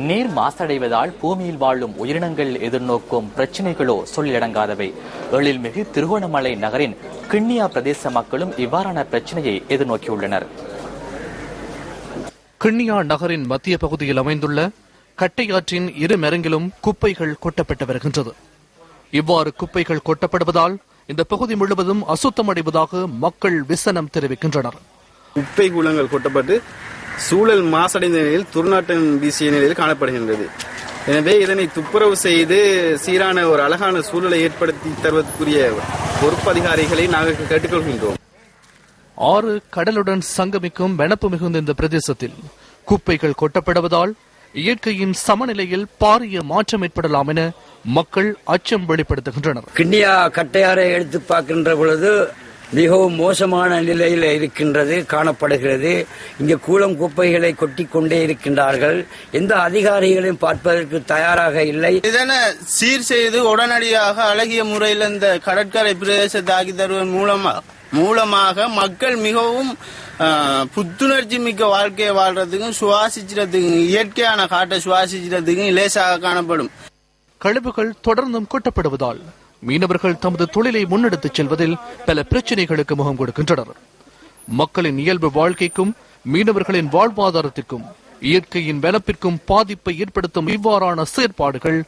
நீர் மாசடைவதால் பூமியில் வாழும் உயிரினங்கள் எதிர்நோக்கும் பிரச்சினைகளோ சொல்லிடங்காதவை. எழில்மிகு திருகோணமலை நகரின் கிண்ணியா பிரதேச மக்களும் இவ்வாறான பிரச்சனையை எதிர்நோக்கியுள்ளனர். கிண்ணியா நகரின் மத்திய பகுதியில் அமைந்துள்ள கட்டையாற்றின் இரு மரங்கிலும் குப்பைகள் கொட்டப்பட்டு வருகின்றது. இவ்வாறு குப்பைகள் கொட்டப்படுவதால் இந்த பகுதி முழுவதும் அசுத்தமடைவதாக மக்கள் விசனம் தெரிவிக்கின்றனர். குப்பை கூலங்கள் கொட்டப்பட்டு சூழல் மாசடைந்த நிலையில் துர்நாற்றம் வீசிய நிலையில் காணப்படுகின்றது. எனவே இதனை துப்புரவு செய்து சீரான ஒரு அழகான சூழலை ஏற்படுத்தி தருவதற்குரிய பொறுப்பு அதிகாரிகளை நாங்கள் கேட்டுக்கொள்கின்றோம். ஆறு கடலுடன் சங்கமிக்கும் வனப்பு மிகுந்த இந்த பிரதேசத்தில் குப்பைகள் கொட்டப்படுவதால் இயற்கையின் சமநிலையில் பாரிய மாற்றம் ஏற்படலாம் என மக்கள் அச்சம் வெளிப்படுத்துகின்றனர். கிண்ணியா கட்டையாரை எடுத்து பார்க்கின்ற பொழுது மிகவும் மோசமான நிலையில் இருக்கின்றது காணப்படுகிறது. இங்கு கூலம் குப்பைகளை கொட்டிக் கொண்டே இருக்கின்றார்கள். எந்த அதிகாரிகளையும் பார்ப்பதற்கு தயாராக இல்லை. இதனை சீர் செய்து உடனடியாக அழகிய முறையில் இந்த கடற்கரை பிரதேசத்தை ஆக்கி தருவதன் மூலமாக மக்கள் மிகவும் புத்துணர்ச்சி மிக்க வாழ்க்கையை வாழ்றதுக்கும் சுவாசிக்கிறதுக்கும் இயற்கையான காட்டை சுவாசிக்கிறதுக்கும் இலேசாக காணப்படும். கழிவுகள் தொடர்ந்தும் கொட்டப்படுவதால் மீனவர்கள் தமது தொழிலை முன்னெடுத்துச் செல்வதில் பல பிரச்சனைகளுக்கு முகம் கொடுக்கின்றனர். மக்களின் இயல்பு வாழ்க்கைக்கும் மீனவர்களின் வாழ்வாதாரத்திற்கும் இயற்கையின் வனப்பிற்கும் பாதிப்பை ஏற்படுத்தும் இவ்வாறான செயற்பாடுகள்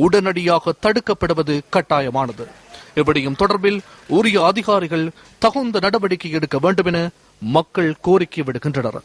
உடனடியாக தடுக்கப்படுவது கட்டாயமானது. இப்படியும் தொடர்பில் உரிய அதிகாரிகள் தகுந்த நடவடிக்கை எடுக்க வேண்டும் என மக்கள் கோரிக்கை விடுக்கின்றனர்.